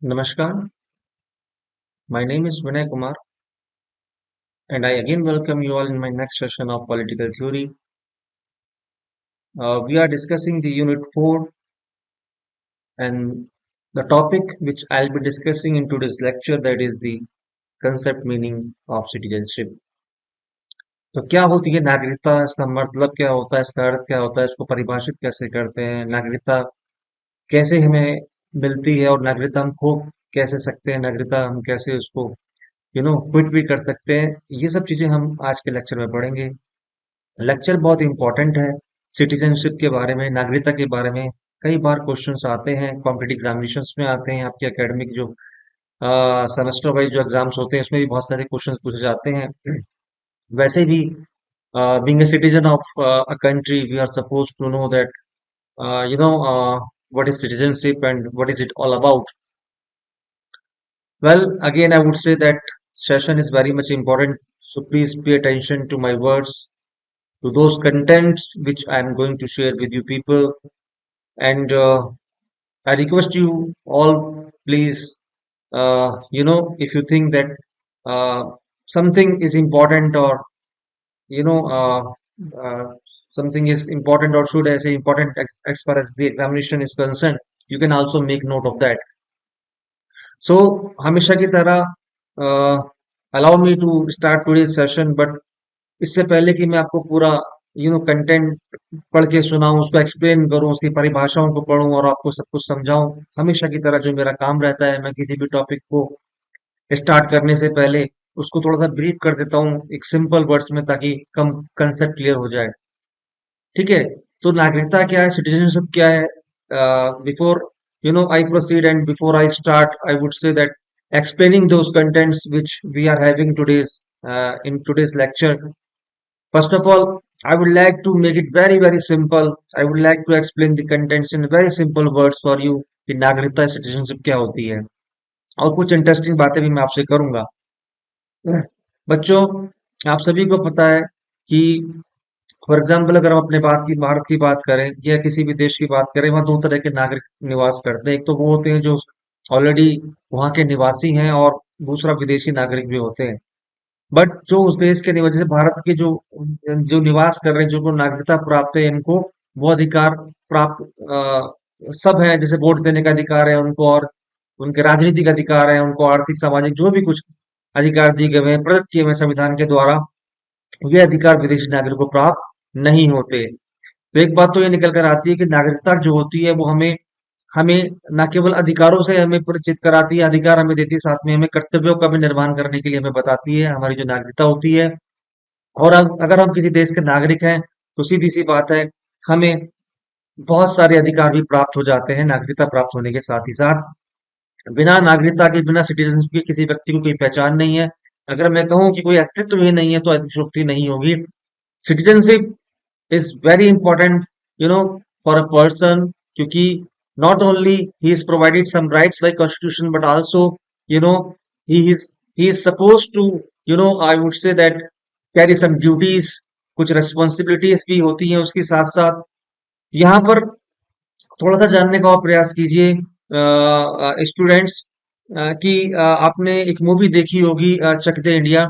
Namaskar, my name is Vinay Kumar, and I again welcome you all in my next session of political theory. We are discussing the Unit 4, and the topic which I'll be discussing in today's lecture, that is the concept meaning of citizenship. तो क्या होती है नागरिकता, इसका मतलब क्या होता है, इसका अर्थ क्या होता है, इसको परिभाषित कैसे करते हैं, नागरिकता कैसे हमें मिलती है और नागरिकता हम खो कैसे सकते हैं, नागरिकता हम कैसे उसको क्विट भी कर सकते हैं। ये सब चीजें हम आज के लेक्चर में पढ़ेंगे। लेक्चर बहुत इंपॉर्टेंट है। सिटीजनशिप के बारे में, नागरिकता के बारे में कई बार क्वेश्चंस आते हैं, कॉम्पिटिटिव एग्जामिनेशंस में आते हैं, आपके एकेडमिक जो सेमेस्टर वाइज जो एग्जाम्स होते हैं उसमें भी बहुत सारे क्वेश्चंस पूछे जाते हैं। वैसे भी being a citizen of a country, we are supposed to know that what is citizenship and what is it all about. Well, again, I would say that session is very much important, so please pay attention to my words, to those contents which I am going to share with you people. And I request you all, please, if you think that uh, something is important, or you know, something is important, or should I say important as far as the examination is concerned, you can also make note of that. So, हमेशा की तरह allow me to start today's session, but इससे पहले कि मैं आपको पूरा content पढ़ के सुनाऊं, उसको एक्सप्लेन करूं, उसकी परिभाषाओं को पढूं और आपको सब कुछ समझाऊं, हमेशा की तरह जो मेरा काम रहता है, मैं किसी भी टॉपिक को स्टार्ट करने से पहले उसको थोड़ा सा ब्रीफ कर देता हूं एक सिंपल वर्ड्स में, ताकि कम कंसेप्ट क्लियर हो जाए। ठीक है, तो नागरिकता क्या है, सिटीजनशिप क्या है? Before I proceed and before I start, I would say that explaining those contents which we are having in today's lecture. First of all, I would like to make it very very simple. I would like to explain the contents in very simple words for you कि नागरिकता citizenship क्या होती है, और कुछ interesting बातें भी मैं आपसे करूंगा। बच्चों, आप सभी को पता है कि फॉर एग्जाम्पल अगर हम अपने भारत की बात करें या किसी भी देश की बात करें, वहाँ दो तरह के नागरिक निवास करते हैं। एक तो वो होते हैं जो ऑलरेडी वहाँ के निवासी हैं, और दूसरा विदेशी नागरिक भी होते हैं। बट जो उस देश के निवासी, जैसे भारत के जो जो निवास कर रहे हैं, जो नागरिकता प्राप्त है, इनको वो अधिकार प्राप्त सब है, जैसे वोट देने का अधिकार है उनको, और उनके राजनीतिक अधिकार है, उनको आर्थिक सामाजिक जो भी कुछ अधिकार दिए गए हैं, प्रदत्त किए हुए संविधान के द्वारा, ये अधिकार विदेशी नागरिक को प्राप्त नहीं होते। तो एक बात तो ये निकल कर आती है कि नागरिकता जो होती है वो हमें हमें न केवल अधिकारों से हमें परिचित कराती है, अधिकार हमें देती है, साथ में हमें कर्तव्यों का भी निर्वहन करने के लिए हमें बताती है, हमारी जो नागरिकता होती है। और अगर हम किसी देश के नागरिक हैं, तो सीधी सी बात है, हमें बहुत सारे अधिकार भी प्राप्त हो जाते हैं नागरिकता प्राप्त होने के साथ ही साथ। बिना नागरिकता के, बिना सिटीजनशिप के किसी व्यक्ति को कोई पहचान नहीं है। अगर मैं कहूँ कि कोई अस्तित्व ही नहीं है, तो अतिशयोक्ति नहीं होगी। Citizenship is very important, for a person, क्योंकि not only he is provided some rights by constitution, but also you know he is supposed to, I would say that carry some duties, कुछ responsibilities भी होती हैं उसके साथ साथ। यहाँ पर थोड़ा सा जानने का और प्रयास कीजिए स्टूडेंट्स, कि आपने एक मूवी देखी होगी, चक दे इंडिया।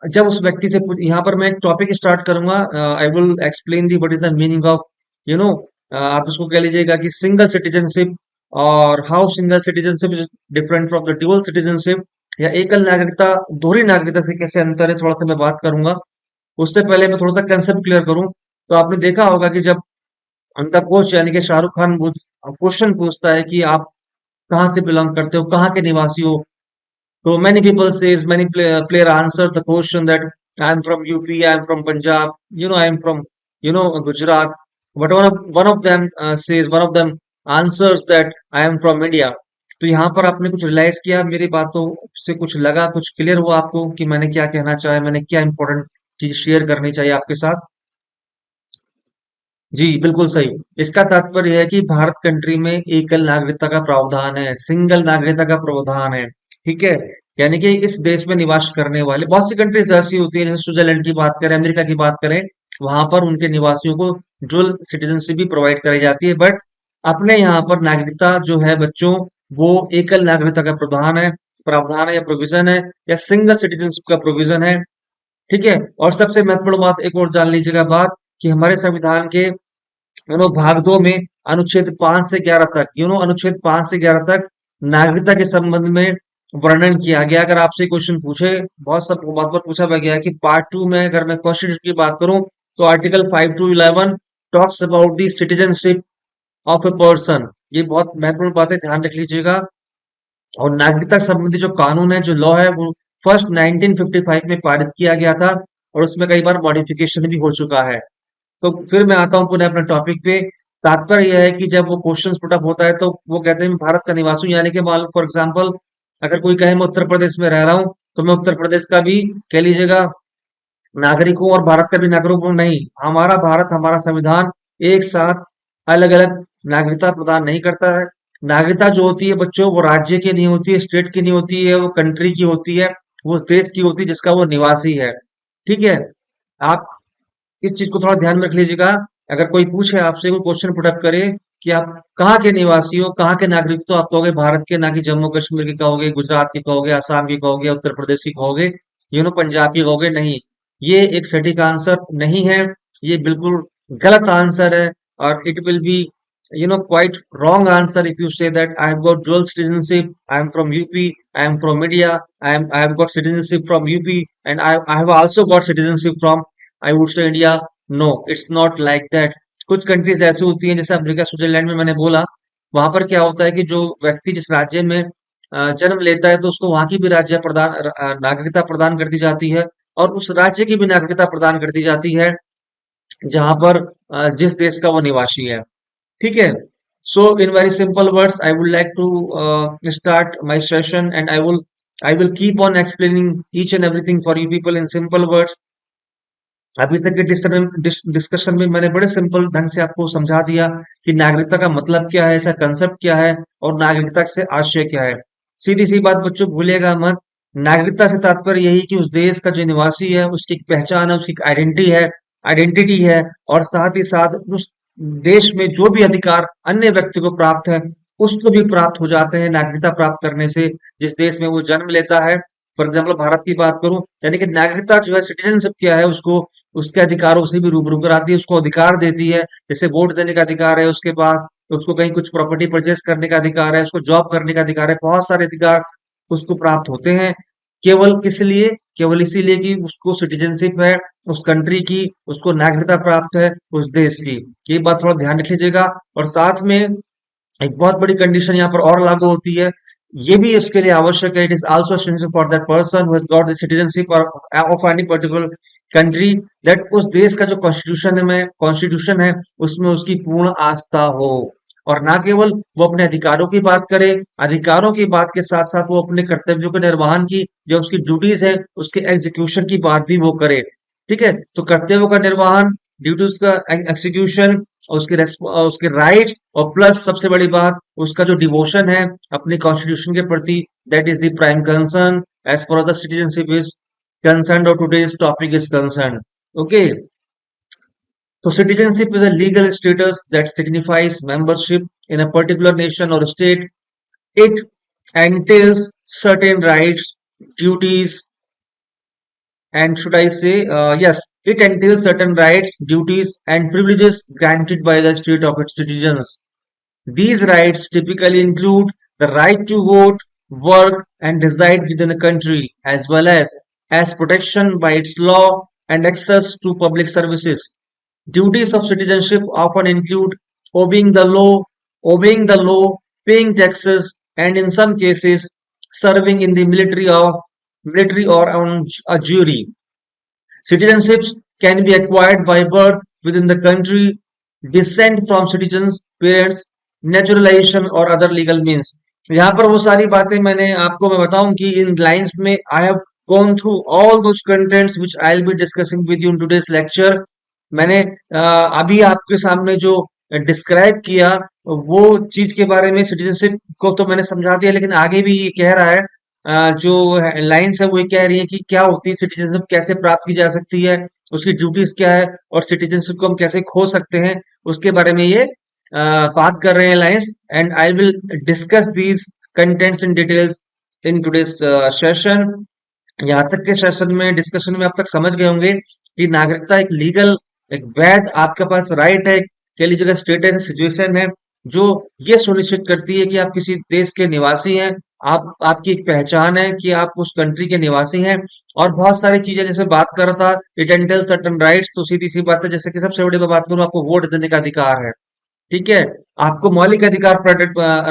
जब उस व्यक्ति से यहाँ पर मैं एक टॉपिक स्टार्ट करूंगा, I will explain the what is the meaning of, you know आप उसको कह लीजिएगा कि सिंगल सिटीजनशिप, और how single citizenship is different from the dual citizenship, या एकल नागरिकता दोहरी नागरिकता से कैसे अंतर है, थोड़ा सा मैं बात करूंगा। उससे पहले मैं थोड़ा सा कंसेप्ट क्लियर करूं। तो आपने देखा होगा कि जब उनका कोच यानी कि शाहरुख खान क्वेश्चन पूछता है कि आप कहाँ से बिलोंग करते हो, कहाँ के निवासी हो, so many people says, many player answer the question that I am from UP, I am from Punjab, I am from, Gujarat. But one of them says, one of them answers that I am from India. तो यहाँ पर आपने कुछ realise किया, मेरी बातों से कुछ लगा, कुछ क्लियर हुआ आपको कि मैंने क्या कहना चाहा, मैंने क्या इंपॉर्टेंट चीज शेयर करनी चाहिए आपके साथ। जी बिल्कुल सही। इसका तात्पर्य है कि भारत कंट्री में एकल नागरिकता का प्रावधान है, सिंगल नागरिकता का प्रावधान है। ठीक है, यानी कि इस देश में निवास करने वाले बहुत सी कंट्रीज ऐसी होती है, जैसे स्विट्जरलैंड की बात करें, अमेरिका की बात करें, वहां पर उनके निवासियों को डुअल सिटीजनशिप भी प्रोवाइड कराई जाती है। बट अपने यहाँ पर नागरिकता जो है बच्चों, वो एकल नागरिकता का प्रावधान है या प्रोविजन है, या सिंगल सिटीजनशिप का प्रोविजन है। ठीक है। और सबसे महत्वपूर्ण बात एक और जान लीजिएगा बात, कि हमारे संविधान के भाग 2 में अनुच्छेद 5 से 11 तक, अनुच्छेद 5 से 11 तक नागरिकता के संबंध में वर्णन किया गया। अगर आपसे क्वेश्चन पूछे, बहुत बार पूछा गया है कि पार्ट 2 में अगर मैं कॉन्स्टिट्यूशन की बात करूं, तो article 5 to 11 talks about the citizenship of a person. ये बहुत महत्वपूर्ण बात है, ध्यान रख लीजिएगा। और नागरिकता संबंधी जो कानून है, जो लॉ है, वो फर्स्ट 1955 में पारित किया गया था, और उसमें कई बार मॉडिफिकेशन भी हो चुका है। तो फिर मैं आता हूँ पुनः अपने टॉपिक पे। तात्पर्य यह है कि जब वो क्वेश्चन पुट अप होता है, तो वो कहते हैं मैं भारत का निवासी हूं, यानी कि मान लो फॉर एग्जाम्पल, अगर कोई कहे मैं उत्तर प्रदेश में रह रहा हूँ, तो मैं उत्तर प्रदेश का भी कह लीजिएगा नागरिक हूं, और भारत का भी नागरिक हूं। नहीं, हमारा भारत, हमारा संविधान एक साथ अलग अलग नागरिकता प्रदान नहीं करता है। नागरिकता जो होती है बच्चों, वो राज्य की नहीं होती है, स्टेट की नहीं होती है, वो कंट्री की होती है, वो देश की होती है जिसका वो निवासी है। ठीक है। आप इस चीज को थोड़ा ध्यान में रख लीजिएगा। अगर कोई पूछे आपसे, कोई क्वेश्चन पुटअप करे कि आप कहाँ के निवासी हो, कहाँ के नागरिक, तो आप कहोगे भारत के, ना कि जम्मू कश्मीर के कहोगे, गुजरात के कहोगे, असम के कहोगे, उत्तर प्रदेश की कहोगे, पंजाब की कहोगे। नहीं, ये एक सटीक आंसर नहीं है, ये बिल्कुल गलत आंसर है। और it will be quite wrong answer if you say that I have got dual citizenship, I am from UP, I am from India, I have got citizenship from UP, and I have also got citizenship from, I would say, India. No, it's not like that. कुछ countries ऐसी होती हैं, जैसे America, Switzerland में मैंने बोला, वहां पर क्या होता है कि जो व्यक्ति जिस राज्य में जन्म लेता है, तो उसको वहां की भी नागरिकता प्रदान कर दी जाती है, और उस राज्य की भी नागरिकता प्रदान कर दी जाती है जहां पर जिस देश का वो निवासी है। ठीक है। So in very simple words I would like to start my session, and I will keep on explaining each and everything for you people in simple words. अभी तक के डिस्कशन में मैंने बड़े सिंपल ढंग से आपको समझा दिया कि नागरिकता का मतलब क्या है, इसका कंसेप्ट क्या है, और नागरिकता से आशय क्या है। सीधी सी बात बच्चों, भूलिएगा मत। नागरिकता से तात्पर्य यही कि उस देश का जो निवासी है, उसकी एक पहचान है, उसकी आइडेंटिटी है, और साथ ही साथ उस देश में जो भी अधिकार अन्य व्यक्ति को प्राप्त है, उसको भी प्राप्त हो जाते हैं नागरिकता प्राप्त करने से, जिस देश में वो जन्म लेता है। फॉर एग्जाम्पल भारत की बात करूं, यानी कि नागरिकता जो है, सिटीजनशिप क्या है, उसको उसके अधिकारों से भी रूबरू कराती है, उसको अधिकार देती है। जैसे वोट देने का अधिकार है उसके पास, तो उसको कहीं कुछ प्रॉपर्टी परचेस करने का अधिकार है, उसको जॉब करने का अधिकार है, बहुत सारे अधिकार उसको प्राप्त होते हैं। केवल किस लिए? केवल इसीलिए कि उसको सिटीजनशिप है उस कंट्री की, उसको नागरिकता प्राप्त है उस देश की। ये बात थोड़ा ध्यान रख लीजिएगा। और साथ में एक बहुत बड़ी कंडीशन यहाँ पर और लागू होती है, ये भी इसके लिए आवश्यक है, it is also essential for that person who has got the citizenship of any particular country, that उस देश का जो कॉन्स्टिट्यूशन है उसमें उसकी पूर्ण आस्था हो। और ना केवल वो अपने अधिकारों की बात करे, अधिकारों की बात के साथ साथ वो अपने कर्तव्यों के निर्वहन की, जो उसकी ड्यूटीज है, उसके एग्जीक्यूशन की बात भी वो करे। ठीक है। तो कर्तव्यों का निर्वहन, ड्यूटीज का एग्जीक्यूशन, और उसके राइट्स, और प्लस सबसे बड़ी बात, उसका जो डिवोशन है अपने कॉन्स्टिट्यूशन के प्रति, that is the prime concern as per the citizenship is concern, और today's topic is concern. Okay. So citizenship is a legal status that signifies membership in a particular nation or state. It entails certain rights, duties, and should I say, yes, it entails certain rights, duties, and privileges granted by the state of its citizens. These rights typically include the right to vote, work, and reside within the country, as protection by its law and access to public services. Duties of citizenship often include obeying the law, obeying the law, paying taxes, and in some cases, serving in the military or on a jury. Citizenships can be acquired by birth within the country, descent from citizens, parents, naturalization और other legal means. यहाँ पर वो सारी बातें मैं बताऊं कि इन lines में I have gone through all those contents which I'll be discussing with you in today's lecture. मैंने अभी आपके सामने जो डिस्क्राइब किया, वो चीज के बारे में, सिटीजनशिप को तो मैंने समझा दिया, लेकिन आगे भी ये कह रहा है, जो लाइन्स है वो ये कह रही है कि क्या होती है सिटीजनशिप, कैसे प्राप्त की जा सकती है, उसकी ड्यूटीज क्या है, और सिटीजनशिप को हम कैसे खो सकते हैं, उसके बारे में ये बात कर रहे हैं lines. And I will discuss these contents in details in today's session. यहाँ तक के सेशन में डिस्कशन में अब तक समझ गए होंगे कि नागरिकता एक लीगल, एक वैध आपके पास राइट है, कह लीजिएगा स्टेटस सिचुएशन है, जो ये सुनिश्चित करती है कि आप किसी देश के निवासी हैं, आप आपकी एक पहचान है कि आप उस कंट्री के निवासी हैं, और बहुत सारी चीजें जैसे बात कर रहा था, इट एंटेल्स सर्टेन राइट्स, तो सीधी सी बात है, जैसे कि सबसे बड़ी मैं बात करूं, आपको वोट देने का अधिकार है, ठीक है, आपको मौलिक अधिकार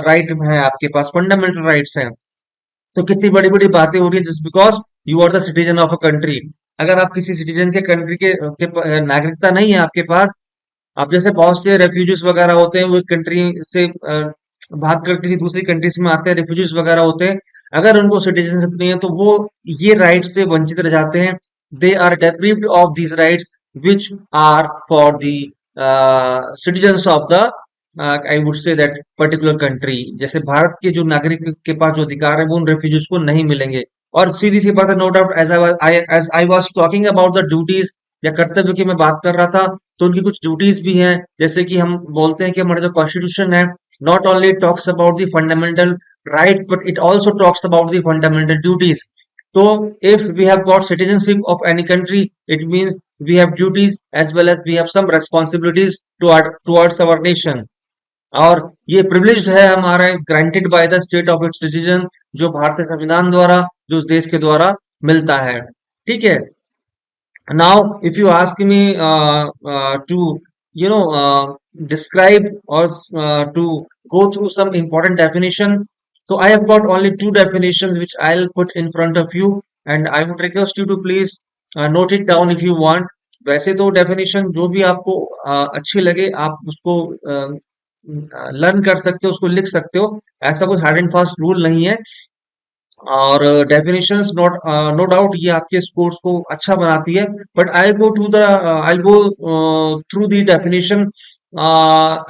राइट है, आपके पास फंडामेंटल राइट्स हैं। तो कितनी बड़ी बड़ी बातें हो रही है, just because you are the citizen of a country. अगर आप किसी सिटीजन के कंट्री नागरिकता नहीं है आपके पास, आप जैसे बहुत से रेफ्यूजीज वगैरह होते हैं, वो कंट्री से भाग कर किसी दूसरी कंट्रीज में आते हैं, रेफ्यूजीज वगैरह होते हैं, अगर उनको सिटीजनशिप नहीं है तो वो ये राइट्स से वंचित रह जाते हैं। They are deprived of these rights which are for the citizens of the I would say that particular country. जैसे भारत के जो नागरिक के पास जो अधिकार है वो उन रेफ्यूजीज को नहीं मिलेंगे। और सीधी सी बात है, no doubt, as I was talking about the duties या कर्तव्य की मैं बात कर रहा था, तो उनकी कुछ ड्यूटीज भी हैं, जैसे कि हम बोलते हैं कि हमारा जो कॉन्स्टिट्यूशन है not only talks about the fundamental rights but it also talks about the fundamental duties. तो if we have got citizenship of any country, it means we have duties as well as we have some responsibilities towards our nation. और ये privileged है हमारा, granted by the state of its citizen, जो भारतीय संविधान द्वारा, जो उस देश के द्वारा मिलता है, ठीक है। Now, if you ask me to, describe or to go through some important definition, so I have got only two definitions which I'll put in front of you, and I would request you to please note it down if you want. वैसे तो definition जो भी आपको अच्छी लगे आप उसको learn कर सकते हो, उसको लिख सकते हो, ऐसा कोई हार्ड एंड फास्ट रूल नहीं है। और डेफिनेशंस नॉट नो डाउट ये आपके कोर्स को अच्छा बनाती है, but I go through the definition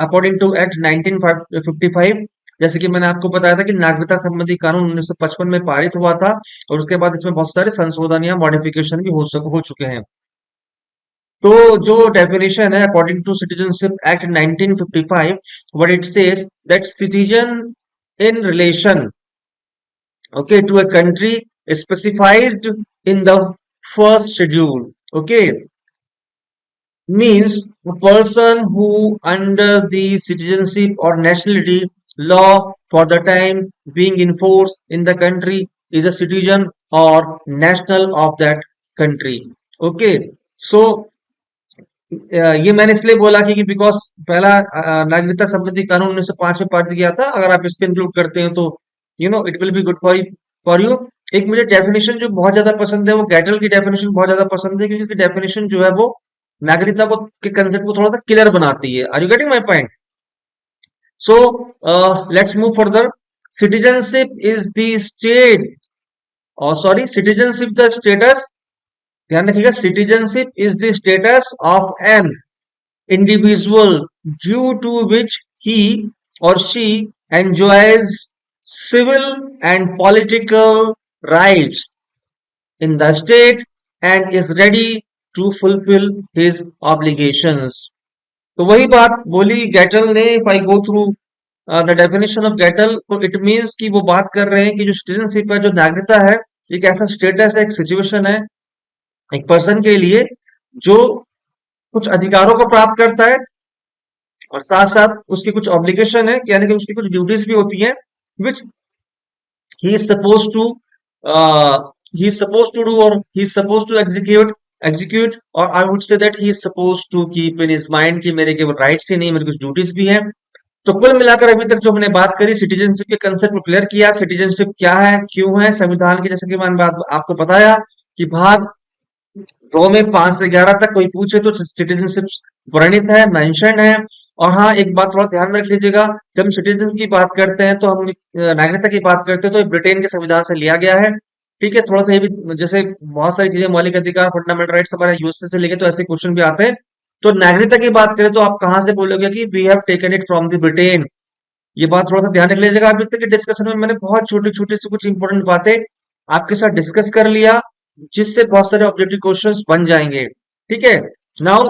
according to act 1955। जैसे कि मैंने आपको बताया था कि नागरिकता संबंधी कानून 1955 में पारित हुआ था, और उसके बाद इसमें बहुत सारे संशोधन या मॉडिफिकेशन भी हो चुके हैं। तो जो डेफिनेशन है according to citizenship act 1955, what it says that citizen in relation, okay, to a country specified in the first schedule, okay, means a person who under the citizenship or nationality law for the time being in force in the country is a citizen or national of that country, okay। So ये मैंने इसलिए बोला कि because पहला नागरिकता संबंधी कानून 1905 में पारित किया था, अगर आप इसको इंक्लूड करते हैं तो it will be good for you. एक मुझे डेफिनेशन जो बहुत ज्यादा पसंद है, वो गैटल की डेफिनेशन बहुत ज्यादा पसंद है, क्योंकि डेफिनेशन जो है वो नागरिकता को के कंसेप्ट को थोड़ा सा क्लियर बनाती है। Are you getting my point? So let's move further. Citizenship is the state, और सॉरी, सिटीजनशिप द स्टेटस, ध्यान रखिएगा, citizenship is the status of an individual due to which he or she enjoys civil and political rights in the state and is ready to fulfill his obligations। तो वही बात बोली Gettell ने, if I go through the definition of Gettell, तो it means कि वो बात कर रहे हैं कि जो सिटीजनशिप है, जो नागरिकता है, एक ऐसा स्टेटस है, एक सिचुएशन है एक पर्सन के लिए जो कुछ अधिकारों को प्राप्त करता है, और साथ साथ उसकी कुछ ऑब्लिगेशन है, यानी कि उसकी कुछ ड्यूटीज भी होती हैं, which he is suppose to do, और he is suppose to execute, और I would say that he is suppose to keep in his mind कि मेरे केवल राइट्स ही नहीं, मेरे कुछ ड्यूटीज भी हैं। तो कुल मिलाकर अभी तक जो हमने बात करी, सिटीजनशिप के कंसेप्ट को क्लियर किया, सिटीजनशिप क्या है, क्यों है, संविधान की, जैसे कि मैंने आपको बताया कि भाग 2 में 5 से 11 तक कोई पूछे तो सिटीजनशिप वर्णित है, मेंशन है। और हाँ, एक बात थोड़ा ध्यान में रख लीजिएगा, जब हम सिटीजन की बात करते हैं तो हम नागरिकता की बात करते हैं तो ब्रिटेन के संविधान से लिया गया है, ठीक है। थोड़ा सा ये भी, जैसे बहुत सारी चीजें, मौलिक अधिकार, फंडामेंटल राइट्स हमारे यूएसए से लेके, तो ऐसे क्वेश्चन भी आते हैं। तो नागरिकता की बात करें तो आप कहां से बोलोगे कि we have taken it from the Britain. ये बात थोड़ा सा ध्यान रख लीजिएगा। अभी तक के डिस्कशन में मैंने बहुत छोटी छोटी सी कुछ इंपॉर्टेंट बातें आपके साथ डिस्कस कर लिया, जिससे बहुत सारे ऑब्जेक्टिव क्वेश्चंस बन जाएंगे, ठीक है। नाउ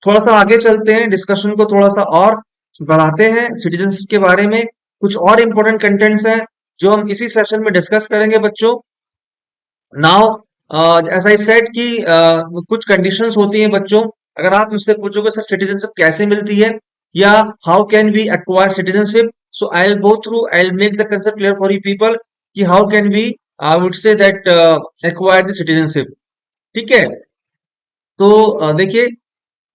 थोड़ा सा आगे चलते हैं, डिस्कशन को थोड़ा सा और बढ़ाते हैं सिटीजनशिप के बारे में। कुछ और इंपॉर्टेंट कंटेंट्स हैं जो हम इसी सेशन में डिस्कस करेंगे बच्चों। नाउ एज आई सेड कि कुछ कंडीशंस होती हैं बच्चों। अगर आप मुझसे पूछोगे सर सिटीजनशिप कैसे मिलती है या how can we acquire citizenship, so I will go through, I will make the concept clear for you people कि how can we, I would say that, acquire the citizenship. ठीक है, तो देखिए,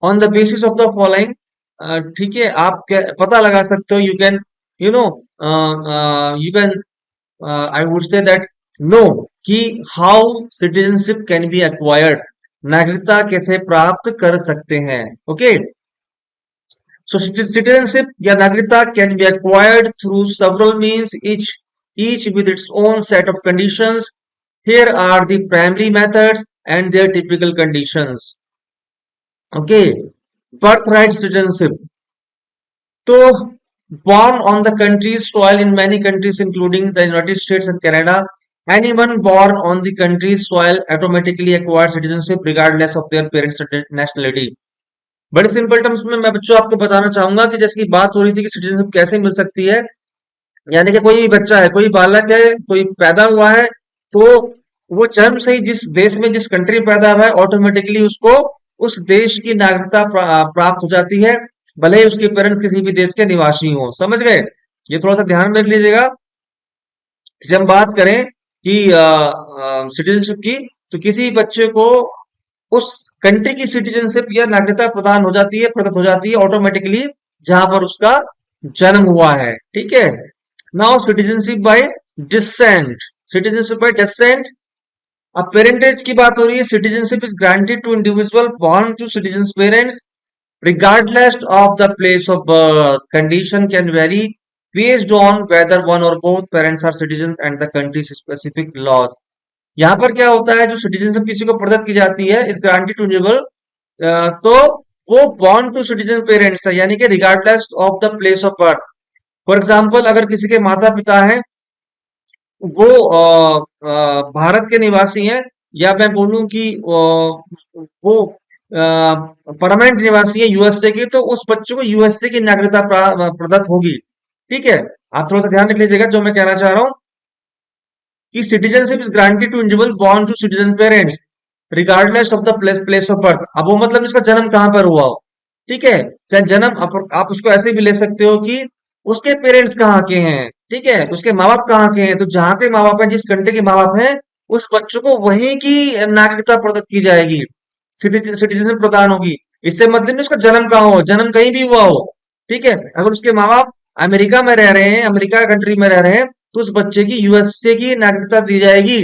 on the basis of the following, ठीक है, आप पता लगा सकते हो, you can, you know, you can, I would say that, know कि how citizenship can be acquired, नागरिकता कैसे प्राप्त कर सकते हैं। ओके, सो सिटीजनशिप या नागरिकता can be acquired through several means, each with its own set of conditions. Here are the primary methods and their typical conditions. Okay, birthright citizenship. तो born on the country's soil in many countries including the United States and Canada, anyone born on the country's soil automatically acquires citizenship regardless of their parents' nationality. बड़े simple terms में मैं बच्चों आपको बताना चाहूंगा कि जैसे कि बात हो रही थी कि सिटीजनशिप कैसे मिल सकती है, यानी कि कोई बच्चा है, कोई बालक है, कोई पैदा हुआ है, तो वो जन्म से ही जिस देश में, जिस कंट्री में पैदा हुआ है, ऑटोमेटिकली उसको उस देश की नागरिकता प्राप्त हो जाती है, भले ही उसके पेरेंट्स किसी भी देश के निवासी हो। समझ गए? ये थोड़ा सा ध्यान में रख लीजिएगा। जब हम बात करें कि सिटीजनशिप की, तो किसी बच्चे को उस कंट्री की सिटीजनशिप या नागरिकता प्रदान हो जाती है, प्रदत्त हो जाती है ऑटोमेटिकली, जहां पर उसका जन्म हुआ है। ठीक है, now citizenship by descent, citizenship by descent, अब पेरेंटेज की बात हो रही है। Citizenship is granted to individual born to citizen parents regardless of the place of birth. Condition can vary based on whether one or both parents are citizens and the country's specific laws. यहाँ पर क्या होता है, जो citizenship किसी को प्रदत्त की जाती है, इज ग्रांटेड टू इंडिविजुअल, तो वो बॉर्न टू सिटीजन पेरेंट्स है, यानी कि regardless of the place of birth. For example, अगर किसी के माता पिता हैं, वो भारत के निवासी हैं, या मैं बोलूं कि वो परमानेंट निवासी है यूएसए की, तो उस बच्चे को यूएसए की नागरिकता प्रदत्त होगी। ठीक है, आप थोड़ा सा ध्यान रख लीजिएगा जो मैं कहना चाह रहा हूं कि citizenship is granted to individual born to citizen parents regardless of the place of birth. अब वो मतलब इसका जन्म कहां पर हुआ हो। ठीक है, चाहे जन्म आप उसको ऐसे भी ले सकते हो कि उसके पेरेंट्स कहाँ के हैं। ठीक है, उसके माँ बाप कहाँ के हैं, तो जहां के माँ बाप हैं, जिस कंट्री के माँ बाप हैं, उस बच्चों को वहीं की नागरिकता प्रदत्त की जाएगी, सिटीजनशिप प्रदान होगी। इससे मतलब नहीं उसका जन्म कहाँ हो, जन्म कहीं भी हुआ हो। ठीक है, अगर उसके माँ बाप अमेरिका में रह रहे हैं, अमेरिका कंट्री में रह रहे हैं, तो उस बच्चे की यूएसए की नागरिकता दी जाएगी।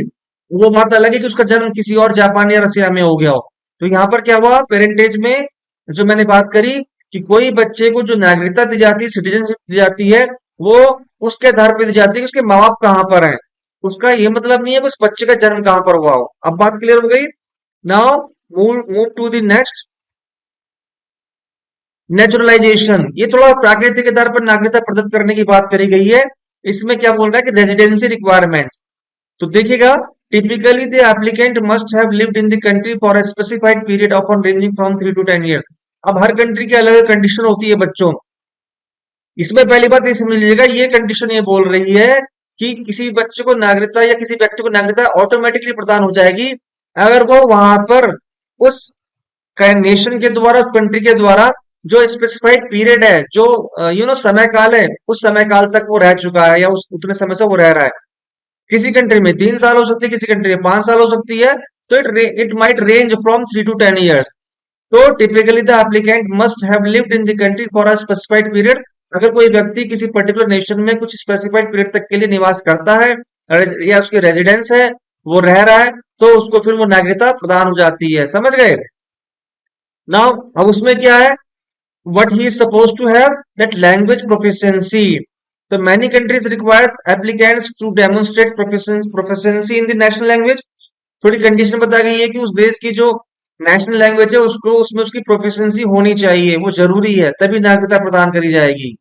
वो बात अलग है कि उसका जन्म किसी और जापान या रसिया में हो गया हो। तो यहाँ पर क्या हुआ, पेरेंटेज में जो मैंने बात करी कि कोई बच्चे को जो नागरिकता दी जाती है, सिटीजनशिप दी जाती है, वो उसके आधार पर दी जाती है कि उसके माँ बाप कहाँ पर हैं। उसका ये मतलब नहीं है कि उस बच्चे का जन्म कहाँ पर हुआ हो। अब बात क्लियर हो गई। Now move to the next, naturalization. ये थोड़ा प्राकृतिक आधार पर नागरिकता प्रदत्त करने की बात करी गई है। इसमें क्या बोल रहा है कि रेजिडेंसी रिक्वायरमेंट्स। तो देखिएगा, typically the applicant must have lived in the country for a specified period of ranging from 3 to 10 years। अब हर कंट्री की अलग अलग कंडीशन होती है बच्चों। इसमें पहली बात ये समझ लीजिएगा, ये कंडीशन ये बोल रही है कि किसी बच्चे को नागरिकता या किसी व्यक्ति को नागरिकता ऑटोमेटिकली प्रदान हो जाएगी अगर वो वहां पर उस नेशन के द्वारा, उस कंट्री के द्वारा जो स्पेसिफाइड पीरियड है, जो समय काल है, उस समय काल तक वो रह चुका है, या उस उतने समय से वो रह रहा है। किसी कंट्री में 3 साल हो सकती है, किसी कंट्री में 5 साल हो सकती है, तो it might range from 3 to 10 years। तो typically the applicant must have lived in the country for a specified period. अगर कोई व्यक्ति किसी पर्टिकुलर नेशन में कुछ स्पेसिफाइड पीरियड तक के लिए निवास करता है, या उसकी रेजिडेंस है, वो रह रहा है, तो उसको फिर वो नागरिकता प्रदान हो जाती है। समझ गए? नाउ अब उसमें क्या है, what he is supposed to have, that language proficiency. So many countries requires applicants to demonstrate proficiency in the national language। थोड़ी कंडीशन बताई गई है कि उस देश की जो नेशनल लैंग्वेज है उसको, उसमें उसकी प्रोफिशिएंसी होनी चाहिए, वो जरूरी है, तभी नागरिकता प्रदान करी जाएगी।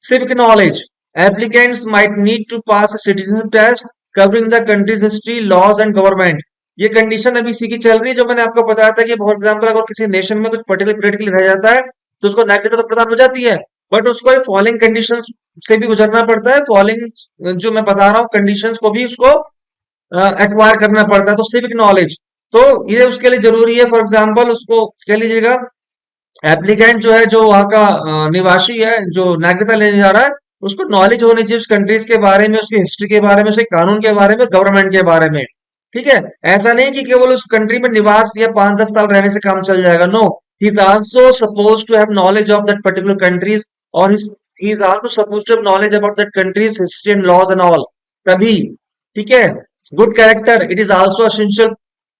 Civic knowledge, applicants might need to pass a citizenship test covering the country's history, laws and government. ये कंडीशन अभी इसी की चल रही है, जो मैंने आपको बताया था कि फॉर एग्जाम्पल अगर किसी नेशन में कुछ पर्टिकुलर पीरियड के लिए रह जाता है, तो उसको नागरिकता तो प्रदान हो जाती है, बट उसको फॉलोइंग कंडीशंस से भी गुजरना पड़ता है, फॉलोइंग जो मैं बता रहा हूँ कंडीशंस को भी उसको एक्वायर करना पड़ता है। तो सिविक नॉलेज, तो ये उसके लिए जरूरी है। फॉर एग्जाम्पल उसको कह लीजिएगा, एप्लीकेंट जो है, जो वहाँ का निवासी है, जो नागरिकता लेने जा रहा है, उसको नॉलेज होनी चाहिए उस कंट्रीज के बारे में, उसकी हिस्ट्री के बारे में, उसके कानून के बारे में, गवर्नमेंट के बारे में। ठीक है, ऐसा नहीं कि केवल उस कंट्री में निवास या 5-10 साल रहने से काम चल जाएगा। No, he is also suppose to have knowledge of that particular countries, और he is also suppose to have knowledge about that countries history and laws and all, तभी। ठीक है, good character it is also essential,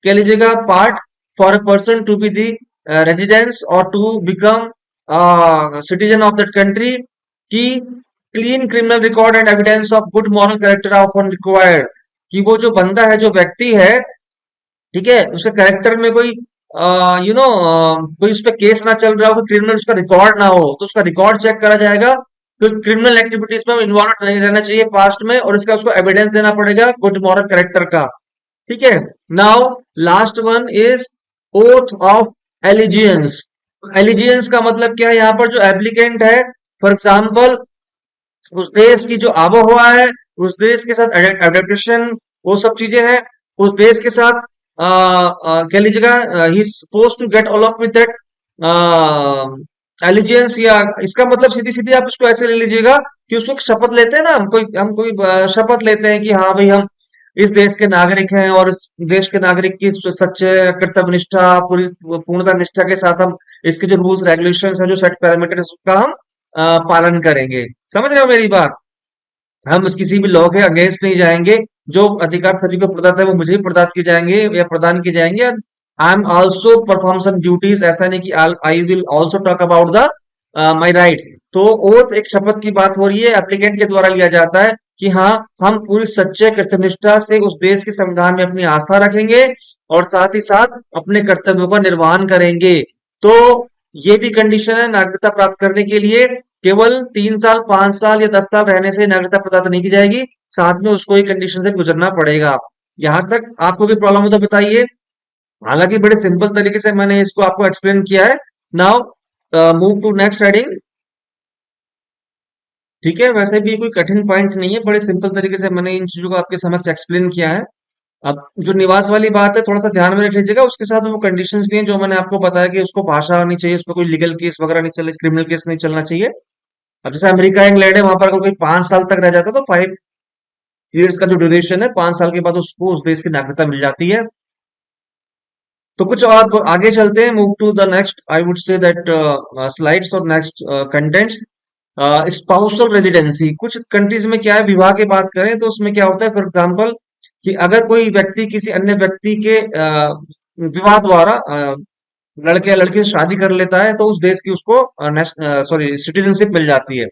कह लीजिएगा, part for a person to be the residence or to become citizen of that country, कि clean criminal record and evidence of good moral character are often required, कि वो जो बंदा है, जो व्यक्ति है, ठीक है, उसके कैरेक्टर में कोई कोई उस पर केस ना चल रहा हो, कोई क्रिमिनल उसका रिकॉर्ड ना हो, तो उसका रिकॉर्ड चेक करा जाएगा। कोई क्रिमिनल एक्टिविटीज में इन्वॉल्व नहीं रहना चाहिए पास्ट में, और इसका उसको एविडेंस देना पड़ेगा गुड मॉरल कैरेक्टर का। ठीक है, now last one is oath of allegiance. Allegiance का मतलब क्या है? यहाँ पर जो एप्लीकेंट है, फॉर एग्जाम्पल उस देश की जो आबोहवा है, उस देश के साथ एडेप्टेशन, वो सब चीजें हैं, उस देश के साथ कह लीजिएगा, he suppose to get along with that allegiance, या इसका मतलब सीधी सीधी आप इसको ऐसे ले लीजिएगा कि उसको शपथ लेते हैं ना, हम कोई शपथ लेते हैं कि हाँ भाई हम इस देश के नागरिक हैं, और इस देश के नागरिक की सच्चे कर्तव्य निष्ठा, पूरी पूर्णता निष्ठा के साथ हम इसके जो रूल्स रेगुलेशंस हैं, जो सेट पैरामीटर उसका हम पालन करेंगे। समझ रहे हो मेरी बात? हम उस किसी भी लॉ के अगेंस्ट नहीं जाएंगे। जो अधिकार सभी को प्रदत्त है वो मुझे भी प्रदान किए जाएंगे या प्रदान किए जाएंगे। I am also perform some duties, ऐसा नहीं कि I will also talk about the my right. तो ओथ एक शपथ की बात हो रही है, एप्लीकेंट के द्वारा लिया जाता है कि हाँ, हम पूरी सच्चे कर्तव्यनिष्ठा से उस देश के संविधान में अपनी आस्था रखेंगे, और साथ ही साथ अपने कर्तव्यों का निर्वहन करेंगे। तो ये भी कंडीशन है नागरिकता प्राप्त करने के लिए। केवल 3 साल, 5 साल या 10 साल रहने से नागरिकता प्रदान नहीं की जाएगी, साथ में उसको एक कंडीशन से गुजरना पड़ेगा। यहां तक आपको भी प्रॉब्लम हो तो बताइए। हालांकि बड़े सिंपल तरीके से मैंने इसको आपको एक्सप्लेन किया है। Now move to next heading. ठीक है, वैसे भी कोई कठिन पॉइंट नहीं है, बड़े सिंपल तरीके से मैंने इन चीजों को आपके समक्ष एक्सप्लेन किया है। अब जो निवास वाली बात है, थोड़ा सा ध्यान में रख लीजिएगा, उसके साथ वो कंडीशंस भी हैं जो मैंने आपको बताया, कि उसको भाषा आनी चाहिए, उसमें कोई लीगल केस वगैरह नहीं चले, क्रिमिनल केस नहीं चलना चाहिए। अब जैसे अमेरिका इंग्लैंड है, वहां पर अगर कोई 5 साल तक रह जाता है तो 5 ईयर्स का जो ड्यूरेशन है, 5 साल के बाद उसको उस देश की नागरिकता मिल जाती है। तो कुछ और आगे चलते हैं, move to the next, I would say that slides और नेक्स्ट कंटेंट्स। स्पाउसल रेजिडेंसी, कुछ कंट्रीज में क्या है, विवाह की बात करें तो उसमें क्या होता है, फॉर एग्जाम्पल कि अगर कोई व्यक्ति किसी अन्य व्यक्ति के विवाह द्वारा लड़के या लड़की से शादी कर लेता है, तो उस देश की उसको सॉरी सिटीजनशिप मिल जाती है।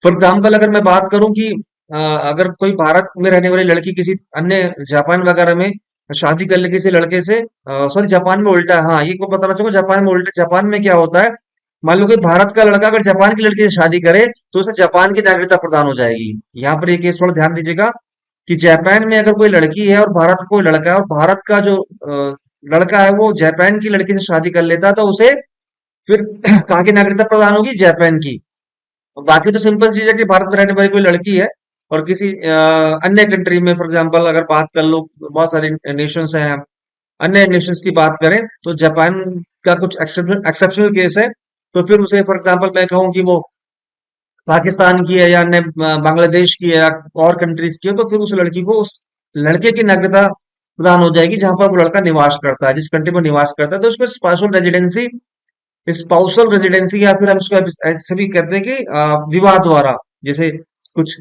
फॉर एग्जाम्पल अगर मैं बात करूं कि अगर कोई भारत में रहने वाली लड़की किसी अन्य जापान वगैरह में शादी कर ले किसी लड़के से, सॉरी जापान में उल्टा है, हाँ ये को बताना चाहूंगा, जापान में उल्टा। जापान में क्या होता है, मान लो कि भारत का लड़का अगर जापान की लड़की से शादी करे तो उसे जापान की नागरिकता प्रदान हो जाएगी। यहाँ पर एक केस थोड़ा ध्यान दीजिएगा कि जापान में अगर कोई लड़की है और भारत का कोई लड़का है, और भारत का जो लड़का है वो जापान की लड़की से शादी कर लेता है, तो उसे फिर कहाँ की नागरिकता प्रदान होगी? जापान की। और बाकी तो सिंपल चीज है कि भारत में रहने वाली कोई लड़की है और किसी अन्य कंट्री में, फॉर एग्जांपल अगर बात कर लो, बहुत सारे नेशंस हैं, अन्य नेशंस की बात करें तो जापान का कुछ एक्सेप्शनल केस है, तो फिर उसे फॉर एग्जांपल मैं कहूँ कि वो पाकिस्तान की है या अन्य बांग्लादेश की है या और कंट्रीज की है, तो फिर उस लड़की को उस लड़के की नागरिकता प्रदान हो जाएगी जहां पर वो लड़का निवास करता है, जिस कंट्री में निवास करता है। तो उसको स्पाउसल रेजिडेंसी या फिर हम इसको ऐसे भी कहते हैं कि विवाह द्वारा, जैसे कुछ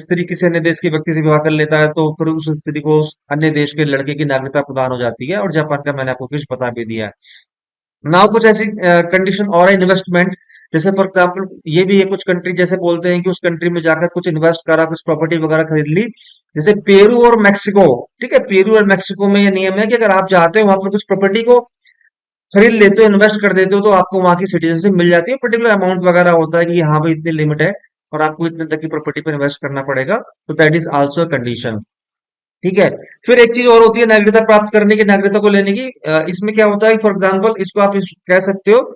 स्त्री किसी अन्य देश के व्यक्ति से विवाह कर लेता है, तो फिर उस स्त्री को उस अन्य देश के लड़के की नागरिकता प्रदान हो जाती है, और जापान का मैंने आपको कुछ बता भी दिया है। नाउ कुछ ऐसी कंडीशन और है, इन्वेस्टमेंट, जैसे फॉर एग्जाम्पल ये भी है, कुछ कंट्री जैसे बोलते हैं कि उस कंट्री में जाकर कुछ इन्वेस्ट करा, कुछ प्रॉपर्टी वगैरह खरीद ली, जैसे पेरू और मेक्सिको। ठीक है, पेरू और मेक्सिको में ये नियम है कि अगर आप जाते हो वहां पर कुछ प्रॉपर्टी को खरीद लेते हो, इन्वेस्ट कर देते हो, तो आपको वहां की सिटीजनशिप मिल जाती है। पर्टिकुलर अमाउंट वगैरह होता है कि हाँ भाई इतनी लिमिट है और आपको इतने तक की प्रॉपर्टी पर इन्वेस्ट करना पड़ेगा, तो दैट इज आल्सो कंडीशन। ठीक है, फिर एक चीज और होती है नागरिकता प्राप्त करने की, नागरिकता को लेने की। इसमें क्या होता है, फॉर एग्जाम्पल इसको आप कह सकते हो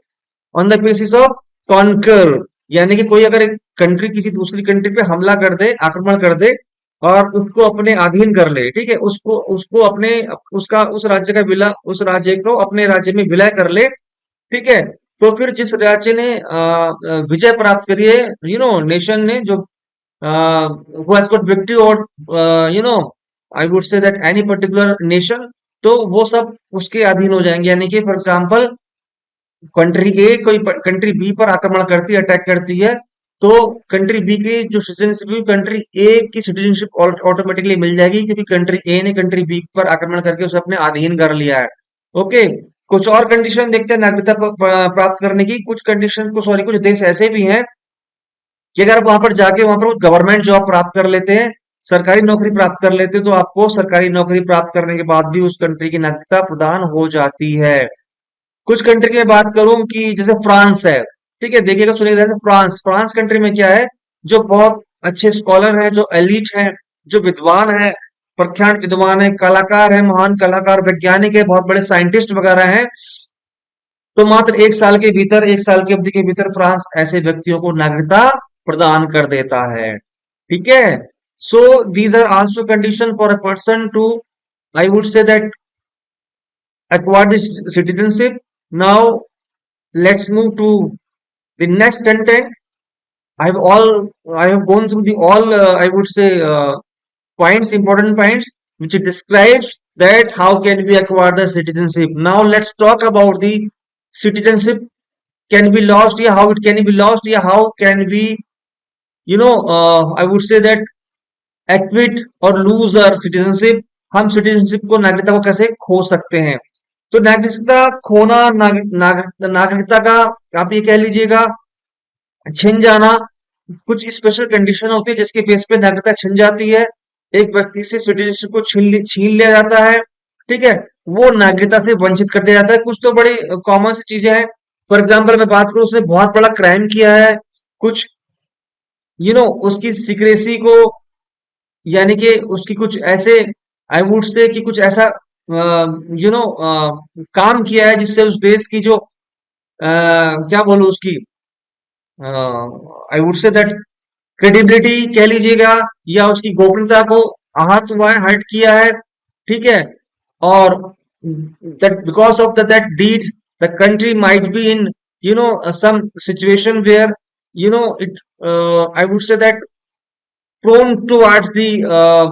on the basis of conquer, यानी कि कोई अगर एक कंट्री किसी दूसरी कंट्री पे हमला कर दे, आक्रमण कर दे और उसको अपने अधीन कर ले, ठीक है, उसको उसको अपने उसका उस राज्य का विलय, उस राज्य को अपने राज्य में विलय कर ले, ठीक है। तो फिर जिस राज्य ने विजय प्राप्त करी है, नेशन ने जो who has got victory or I would say that any particular nation, तो वो सब उसके अधीन हो जाएंगे। यानी कि फॉर एग्जांपल कंट्री ए कोई कंट्री बी पर आक्रमण करती है, अटैक करती है, तो कंट्री बी की जो सिटीजनशिप, कंट्री ए की सिटीजनशिप ऑटोमेटिकली मिल जाएगी, क्योंकि कंट्री ए ने कंट्री बी पर आक्रमण करके उसे अपने अधीन कर लिया है। ओके। कुछ और कंडीशन देखते हैं नागरिकता प्राप्त करने की। कुछ कंडीशन को, सॉरी, कुछ देश ऐसे भी हैं कि अगर आप वहां पर जाके वहां पर गवर्नमेंट जॉब प्राप्त कर लेते हैं, सरकारी नौकरी प्राप्त कर लेते हैं, तो आपको सरकारी नौकरी प्राप्त करने के बाद भी उस कंट्री की नागरिकता प्रदान हो जाती है। कुछ कंट्री की मैं बात करूं कि जैसे फ्रांस है, ठीक है, देखिएगा सुनिएगा, जैसे फ्रांस फ्रांस कंट्री में क्या है, जो बहुत अच्छे स्कॉलर हैं, जो एलिट हैं, जो विद्वान है, प्रख्यात विद्वान है, कलाकार है, महान कलाकार, वैज्ञानिक है, बहुत बड़े साइंटिस्ट वगैरह हैं, तो मात्र 1 साल के भीतर, 1 साल की अवधि के भीतर फ्रांस ऐसे व्यक्तियों को नागरिकता प्रदान कर देता है। ठीक है। So these are also condition for a person to, I would say that, acquire this citizenship. Now let's move to the next content. I have gone through the all, I would say, points, important points, which describes that how can we acquire the citizenship. Now let's talk about the citizenship can be lost, yeah, how it can be lost, yeah, how can we, I would say that equity और loose our citizenship, हम citizenship को, नागरिकता को कैसे खो सकते हैं। तो नागरिकता खोना, नागरिकता का आप ये कह लीजिएगा छिन जाना, कुछ स्पेशल कंडीशन होती है जिसके बेस पे नागरिकता छिन जाती है। एक व्यक्ति से सिटीजनशिप को छीन लिया जाता है, ठीक है, वो नागरिकता से वंचित कर दिया जाता है। कुछ तो बड़ी कॉमन सी चीजें हैं। फॉर एग्जाम्पल मैं बात करूं, उसने बहुत बड़ा क्राइम किया है, कुछ उसकी सिक्रेसी को, यानी कि उसकी कुछ ऐसे, आई वुड से कि कुछ ऐसा काम किया है जिससे उस देश की जो क्या बोलूं उसकी, आई वुड से दैट क्रेडिबिलिटी कह लीजिएगा, या उसकी गोपनीयता को आहत हुआ है, हर्ट किया है, ठीक है। और that because of that deed the country might be in some situation where it, I would say that, prone towards the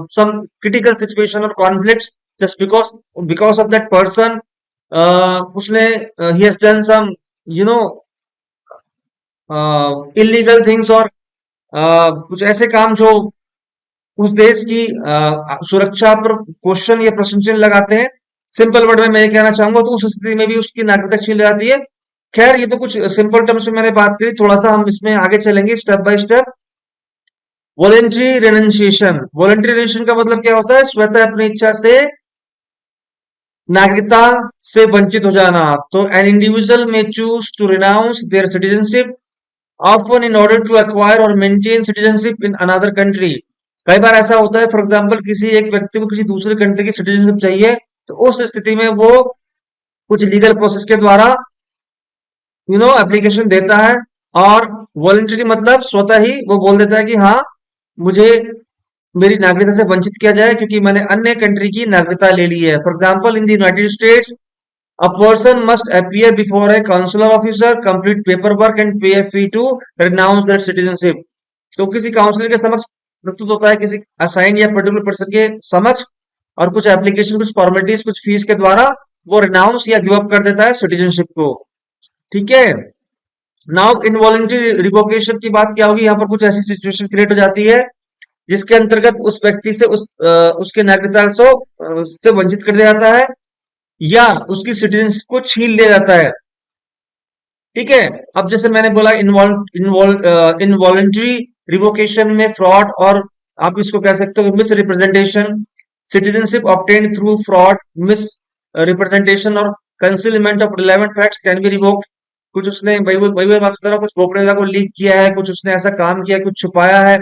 some critical situation or conflicts, just because of that person, उसने he has done some you know illegal things, और कुछ ऐसे काम जो उस देश की सुरक्षा पर क्वेश्चन या प्रश्न चिन्ह लगाते हैं। सिंपल वर्ड में मैं ये कहना चाहूंगा, तो उस स्थिति में भी उसकी नागरिकता छीन ली जाती है। खैर, ये तो कुछ सिंपल टर्म्स में मैंने बात करी, थोड़ा सा हम इसमें आगे चलेंगे step by step. Voluntary renunciation, voluntary renunciation का मतलब क्या होता है? स्वतः अपनी इच्छा से नागरिकता से वंचित हो जाना। तो an individual may choose to renounce their citizenship often in order to acquire और maintain citizenship in another country. कई बार ऐसा होता है, फॉर एग्जांपल किसी एक व्यक्ति को किसी दूसरे कंट्री की सिटीजनशिप चाहिए, तो उस स्थिति में वो कुछ लीगल प्रोसेस के द्वारा एप्लीकेशन देता है, और वॉलंटरी मतलब स्वतः ही वो बोल देता है कि हाँ, मुझे मेरी नागरिकता से वंचित किया जाए क्योंकि मैंने अन्य कंट्री की नागरिकता ले ली है। For example in the United states a person must appear before a consular officer, complete paperwork and pay a fee to renounce their citizenship. तो किसी काउंसलर के समक्ष प्रस्तुत होता है, किसी असाइन या पर्टिकुलर पर्सन के समक्ष, और कुछ एप्लीकेशन, कुछ फॉर्मेलिटीज, कुछ फीस के द्वारा वो रिनाउंस या गिव अप कर देता है सिटीजनशिप को। ठीक है। नाउ इनवॉलंटरी रिवोकेशन की बात क्या होगी? यहाँ पर कुछ ऐसी सिचुएशन क्रिएट हो जाती है जिसके अंतर्गत उस व्यक्ति से उसके नागरिकता से वंचित कर दिया जाता है, या उसकी सिटीजनशिप को छीन लिया जाता है। ठीक है। अब जैसे मैंने बोला, इनवॉलंटरी रिवोकेशन में फ्रॉड, और आप इसको कह सकते हो misrepresentation, citizenship obtained through fraud, misrepresentation और concealment of relevant facts can be revoked. कुछ उसने वही बात बता रहा, कुछ गोपनीयता को लीक किया है, कुछ उसने ऐसा काम किया है, कुछ छुपाया है,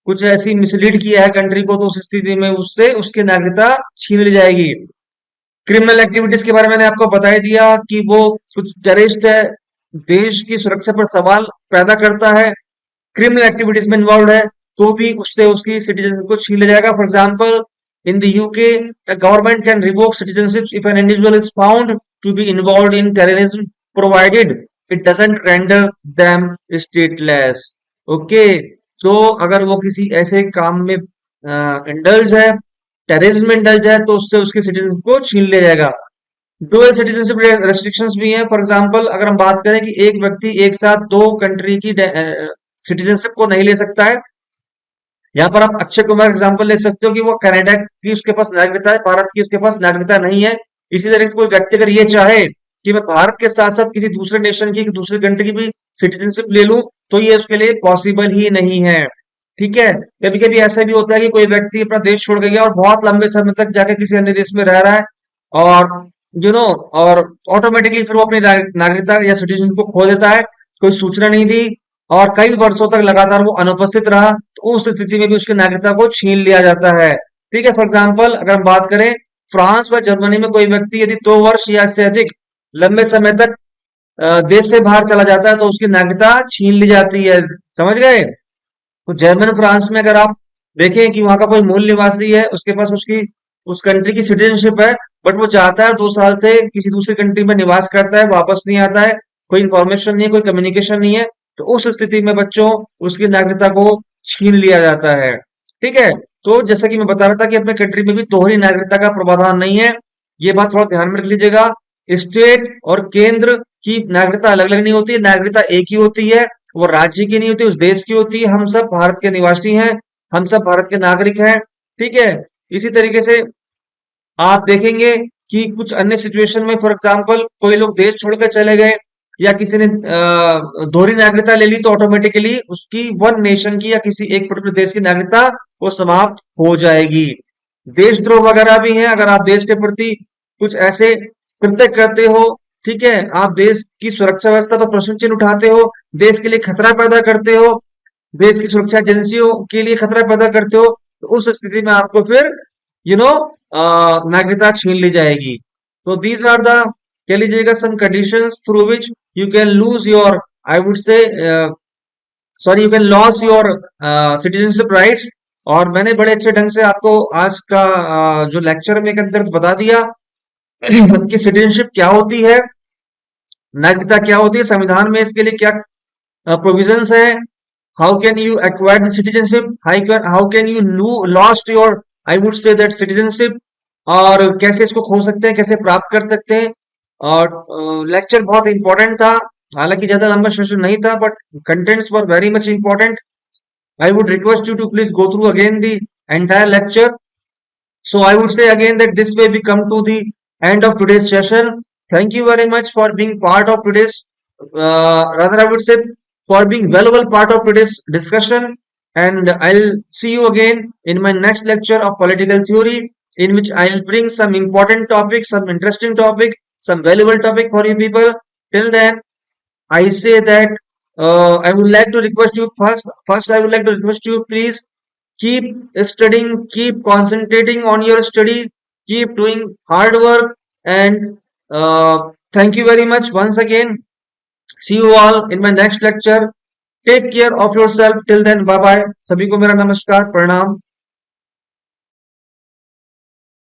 कुछ ऐसी मिसलीड किया है कंट्री को, तो उस स्थिति में उससे उसकी नागरिकता छीन ली जाएगी। क्रिमिनल एक्टिविटीज के बारे में मैंने आपको बता ही दिया कि वो कुछ टेररिस्ट है, देश की सुरक्षा पर सवाल पैदा करता है, क्रिमिनल एक्टिविटीज में इन्वॉल्व है, तो भी उससे उसकी सिटीजनशिप को छीन लिया जाएगा। For example, in the UK government can revoke citizenship if an individual is found to be involved in terrorism provided it doesn't render them stateless. Okay, तो अगर वो किसी ऐसे काम में इंडल्ज है, टेररिज्म में इंडल्ज है, तो उससे उसकी सिटीजनशिप को छीन लिया जाएगा। डुअल सिटीजनशिप रेस्ट्रिक्शंस भी हैं। फॉर एग्जांपल, अगर हम बात करें कि एक व्यक्ति एक साथ दो कंट्री की सिटीजनशिप को नहीं ले सकता है। यहाँ पर आप अक्षय कुमार एग्जांपल ले सकते हो कि वो कनाडा की उसके पास नागरिकता है, भारत की उसके पास नागरिकता नहीं है। इसी तरह से कोई व्यक्ति अगर ये चाहे कि मैं भारत के साथ साथ किसी दूसरे नेशन की, दूसरी कंट्री की भी सिटीजनशिप ले लूं, तो ये उसके लिए पॉसिबल ही नहीं है। ठीक है, कभी कभी ऐसा भी होता है कि कोई व्यक्ति अपना देश छोड़ के गया और बहुत लंबे समय तक जाके किसी अन्य देश में रह रहा है, और यू नो और ऑटोमेटिकली फिर वो अपनी नागरिकता या सिटीजन को खो देता है, कोई सूचना नहीं दी, और कई वर्षों तक लगातार वो अनुपस्थित रहा, तो उस स्थिति में भी उसकी नागरिकता को छीन लिया जाता है। ठीक है, फॉर एग्जाम्पल अगर हम बात करें, फ्रांस व जर्मनी में कोई व्यक्ति यदि 2 वर्ष या इससे अधिक लंबे समय तक देश से बाहर चला जाता है, तो उसकी नागरिकता छीन ली जाती है। समझ गए? तो जर्मन फ्रांस में अगर आप देखें कि वहां का कोई मूल निवासी है, उसके पास उसकी उस कंट्री की सिटीजनशिप है, बट वो चाहता है 2 साल से किसी दूसरी कंट्री में निवास करता है, वापस नहीं आता है, कोई इंफॉर्मेशन नहीं है, कोई कम्युनिकेशन नहीं है, तो उस स्थिति में बच्चों उसकी नागरिकता को छीन लिया जाता है। ठीक है, तो जैसा कि मैं बता रहा था कि अपने कंट्री में भी दोहरी नागरिकता का प्रावधान नहीं है। ये बात थोड़ा ध्यान में रख लीजिएगा। स्टेट और केंद्र की नागरिकता अलग अलग नहीं होती है, नागरिकता एक ही होती है, वो राज्य की नहीं होती, उस देश की होती है। हम सब भारत के निवासी हैं, हम सब भारत के नागरिक हैं। ठीक है, इसी तरीके से आप देखेंगे कि कुछ अन्य सिचुएशन में, फॉर एग्जांपल, कोई लोग देश छोड़कर चले गए या किसी ने दोहरी नागरिकता ले ली, तो ऑटोमेटिकली उसकी वन नेशन की या किसी एक पर्टिकुलर देश की नागरिकता वो समाप्त हो जाएगी। देशद्रोह वगैरह भी है, अगर आप देश के प्रति कुछ ऐसे कृत्य करते हो, ठीक है, आप देश की सुरक्षा व्यवस्था पर प्रश्न चिन्ह उठाते हो, देश के लिए खतरा पैदा करते हो, देश की सुरक्षा एजेंसियों के लिए खतरा पैदा करते हो, तो उस स्थिति में आपको फिर यू नो नागरिकता छीन ली जाएगी। तो दीज आर द, कह लीजिएगा, some conditions through which you can lose your, I would say, sorry, you can loss your citizenship rights. और मैंने बड़े अच्छे ढंग से आपको आज का जो लेक्चर में के अंदर बता दिया कि सिटीजनशिप क्या होती है, नागरिकता क्या होती है, संविधान में इसके लिए क्या प्रोविजंस है, how can you acquire the citizenship, how can you lost your, I would say that citizenship, और कैसे इसको खो सकते हैं, कैसे प्राप्त कर सकते हैं। और लेक्चर बहुत इंपॉर्टेंट था, हालांकि ज्यादा लंबा सेशन नहीं था, but contents were very much important. I would request you to please go through again the entire lecture. So I would say again that this way we come to the end of today's session. Thank you very much for being part of today's, rather I would say, for being valuable part of today's discussion. And I'll see you again in my next lecture of political theory, in which I'll bring some important topic, some interesting topic, some valuable topic for you people. Till then, I say that I would like to request you first. First, I would like to request you, please keep studying, keep concentrating on your study, keep doing hard work, and thank you very much once again. See you all in my next lecture. Take care of yourself. Till then, bye bye. सभी को मेरा नमस्कार, प्रणाम.